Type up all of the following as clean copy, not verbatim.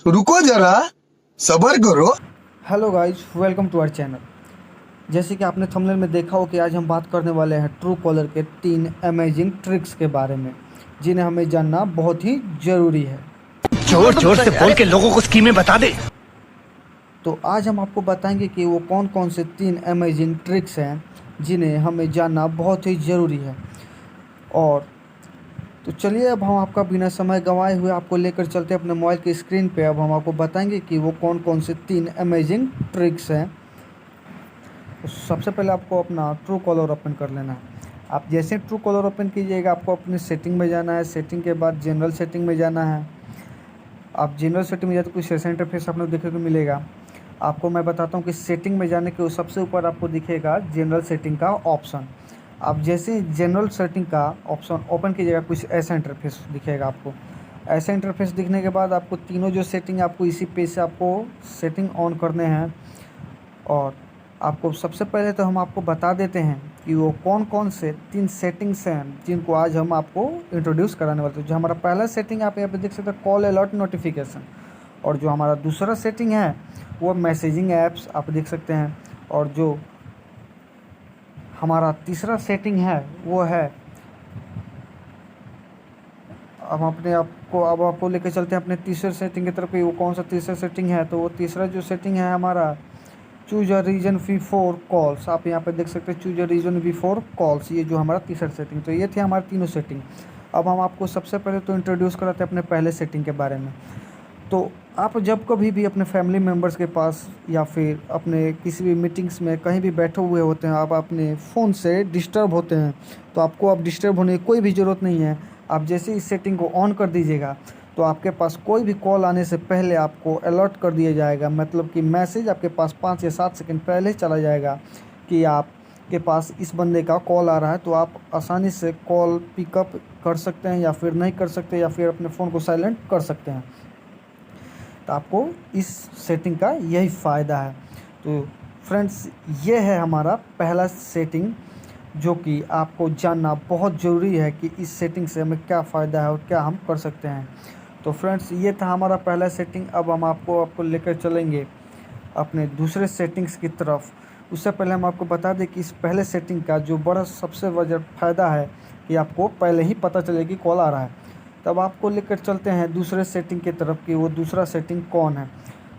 रुको जरा, सबर करो। Hello guys, welcome to our channel. जैसे कि आपने थंबनेल में देखा हो कि आज हम बात करने वाले हैं ट्रू कॉलर के 3 अमेजिंग ट्रिक्स के बारे में, जिन्हें हमें जानना बहुत ही ज़रूरी है। जोर जोर से बोल के लोगों को स्कीमें बता दे। तो आज हम आपको बताएंगे कि वो कौन कौन से 3 अमेजिंग ट्रिक्स हैं जिन्हें हमें जानना बहुत ही ज़रूरी है। और तो चलिए, अब हम आपका बिना समय गंवाए हुए आपको लेकर चलते हैं अपने मोबाइल की स्क्रीन पे। अब हम आपको बताएंगे कि वो कौन कौन से 3 अमेजिंग ट्रिक्स हैं। तो सबसे पहले आपको अपना ट्रू कॉलर ओपन कर लेना है। आप जैसे ट्रू कॉलर ओपन कीजिएगा, आपको अपनी सेटिंग में जाना है। सेटिंग के बाद जनरल सेटिंग में जाना है। आप जनरल सेटिंग में जाए तो कुछ ऐसा इंटरफेस आपको देखने को मिलेगा। आपको मैं बताता हूँ कि सेटिंग में जाने के सबसे ऊपर आपको दिखेगा जनरल सेटिंग का ऑप्शन। आप जैसे ही जनरल सेटिंग का ऑप्शन ओपन कीजिएगा, कुछ ऐसा इंटरफेस दिखेगा आपको। ऐसा इंटरफेस दिखने के बाद आपको तीनों जो सेटिंग आपको इसी पेज से आपको सेटिंग ऑन करने हैं। और आपको सबसे पहले तो हम आपको बता देते हैं कि वो कौन कौन से 3 सेटिंग्स हैं जिनको आज हम आपको इंट्रोड्यूस कराने वाले हैं। जो हमारा पहला सेटिंग आप यहाँ पे देख सकते हैं, कॉल अलर्ट नोटिफिकेशन। और जो हमारा दूसरा सेटिंग है वो मैसेजिंग ऐप्स आप देख सकते हैं। और जो हमारा तीसरा सेटिंग है वो है, अब आपको लेकर चलते हैं अपने तीसरे सेटिंग की तरफ। वो कौन सा तीसरा सेटिंग है, तो वो तीसरा जो सेटिंग है हमारा choose a reason before calls. आप यहाँ पे देख सकते हैं choose a reason before calls, ये जो हमारा तीसरा सेटिंग। तो ये थे हमारे तीनों सेटिंग। अब हम आपको सबसे पहले तो इंट्रोड्यूस कराते हैं अपने पहले सेटिंग के बारे में। तो आप जब कभी भी अपने फैमिली मेम्बर्स के पास या फिर अपने किसी भी मीटिंग्स में कहीं भी बैठे हुए होते हैं, आप अपने फ़ोन से डिस्टर्ब होते हैं, तो आपको अब डिस्टर्ब होने की कोई भी ज़रूरत नहीं है। आप जैसे इस सेटिंग को ऑन कर दीजिएगा तो आपके पास कोई भी कॉल आने से पहले आपको अलर्ट कर दिया जाएगा। मतलब कि मैसेज आपके पास 5 या 7 सेकंड पहले चला जाएगा कि आपके पास इस बंदे का कॉल आ रहा है। तो आप आसानी से कॉल पिकअप कर सकते हैं या फिर नहीं कर सकते, या फिर अपने फ़ोन को साइलेंट कर सकते हैं। तो आपको इस सेटिंग का यही फ़ायदा है। तो फ्रेंड्स, ये है हमारा पहला सेटिंग, जो कि आपको जानना बहुत ज़रूरी है कि इस सेटिंग से हमें क्या फ़ायदा है और क्या हम कर सकते हैं। तो फ्रेंड्स, ये था हमारा पहला सेटिंग। अब हम आपको लेकर चलेंगे अपने दूसरे सेटिंग्स की तरफ। उससे पहले हम आपको बता दें कि इस पहले सेटिंग का जो बड़ा सबसे बड़ा फ़ायदा है कि आपको पहले ही पता चले कि कॉल आ रहा है। तब आपको लेकर चलते हैं दूसरे सेटिंग की तरफ कि वो दूसरा सेटिंग कौन है।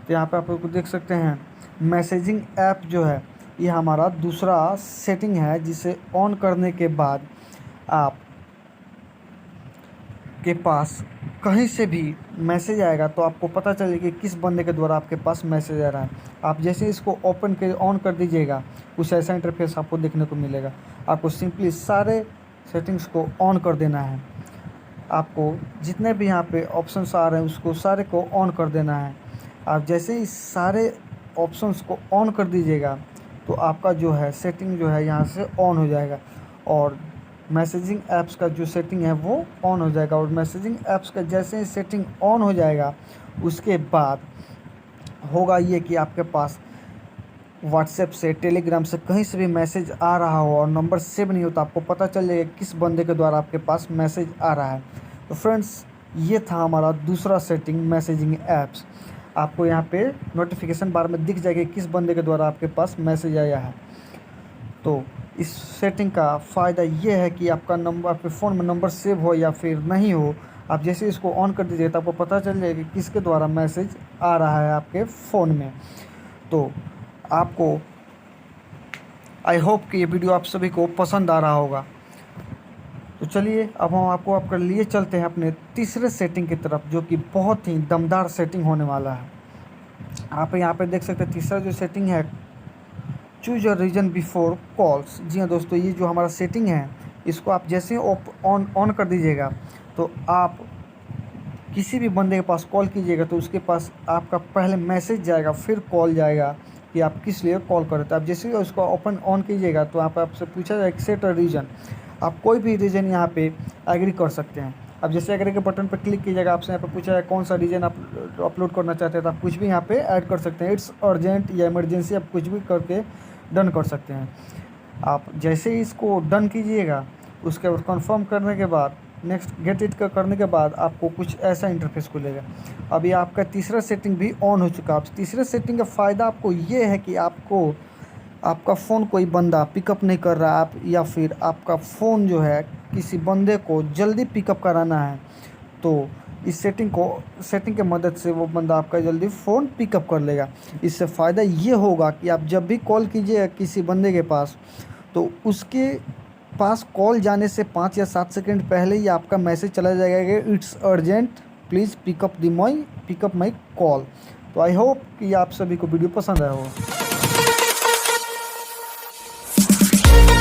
तो यहाँ पे आप लोग देख सकते हैं मैसेजिंग ऐप जो है, ये हमारा दूसरा सेटिंग है, जिसे ऑन करने के बाद आप के पास कहीं से भी मैसेज आएगा तो आपको पता चलेगा कि किस बंदे के द्वारा आपके पास मैसेज आ रहा है। आप जैसे इसको ओपन के ऑन कर दीजिएगा, कुछ ऐसा इंटरफेस आपको देखने को मिलेगा। आपको सिंपली सारे सेटिंग्स को ऑन कर देना है। आपको जितने भी यहाँ पे ऑप्शंस आ रहे हैं उसको सारे को ऑन कर देना है। आप जैसे ही सारे ऑप्शंस को ऑन कर दीजिएगा तो आपका जो है सेटिंग जो है यहाँ से ऑन हो जाएगा। और मैसेजिंग ऐप्स का जो सेटिंग है वो ऑन हो जाएगा। और मैसेजिंग ऐप्स का जैसे ही सेटिंग ऑन हो जाएगा, उसके बाद होगा ये कि आपके पास व्हाट्सएप से, टेलीग्राम से कहीं से भी मैसेज आ रहा हो और नंबर सेव नहीं होता, आपको पता चलेगा किस बंदे के द्वारा आपके पास मैसेज आ रहा है। तो फ्रेंड्स, ये था हमारा दूसरा सेटिंग, मैसेजिंग ऐप्स। आपको यहाँ पे नोटिफिकेशन बार में दिख जाएगा किस बंदे के द्वारा आपके पास मैसेज आया है। तो इस सेटिंग का फ़ायदा ये है कि आपका नंबर, आपके फ़ोन में नंबर सेव हो या फिर नहीं हो, आप जैसे इसको ऑन कर दीजिए तो आपको पता चल जाएगा कि किसके द्वारा मैसेज आ रहा है आपके फ़ोन में। तो आपको, आई होप कि ये वीडियो आप सभी को पसंद आ रहा होगा। तो चलिए, अब हम आपको आपके लिए चलते हैं अपने तीसरे सेटिंग की तरफ, जो कि बहुत ही दमदार सेटिंग होने वाला है। आप यहाँ पे देख सकते हैं तीसरा जो सेटिंग है, choose a reason before calls. जी हाँ दोस्तों, ये जो हमारा सेटिंग है, इसको आप जैसे ऑन कर दीजिएगा तो आप किसी भी बंदे के पास कॉल कीजिएगा तो उसके पास आपका पहले मैसेज जाएगा, फिर कॉल जाएगा कि आप किस लिए कॉल कर रहे थे। आप जैसे ही उसको ओपन ऑन कीजिएगा तो यहाँ पर आपसे पूछा जाएगा सेट अ रीजन। आप कोई भी रीजन यहाँ पे एग्री कर सकते हैं। अब जैसे एग्री के बटन पर क्लिक कीजिएगा, आपसे यहाँ पे पूछा है कौन सा रीजन आप अपलोड करना चाहते हैं, तो आप कुछ भी यहाँ पे ऐड कर सकते हैं। इट्स अर्जेंट या इमरजेंसी, आप कुछ भी करके डन कर सकते हैं। आप जैसे ही इसको डन कीजिएगा, उसके बाद कन्फर्म करने के बाद नेक्स्ट गेट इट का करने के बाद आपको कुछ ऐसा इंटरफेस खुलेगा। अभी आपका तीसरा सेटिंग भी ऑन हो चुका है। अब तीसरे सेटिंग का फ़ायदा आपको ये है कि आपको आपका फ़ोन कोई बंदा पिकअप नहीं कर रहा आप, या फिर आपका फ़ोन जो है किसी बंदे को जल्दी पिकअप कराना है, तो इस सेटिंग के मदद से वो बंदा आपका जल्दी फ़ोन पिकअप कर लेगा। इससे फ़ायदा ये होगा कि आप जब भी कॉल कीजिए किसी बंदे के पास, तो उसके पास कॉल जाने से 5 या 7 सेकंड पहले ही आपका मैसेज चला जाएगा कि it's urgent, please pick up my call. तो आई होप कि आप सभी को वीडियो पसंद आया हो।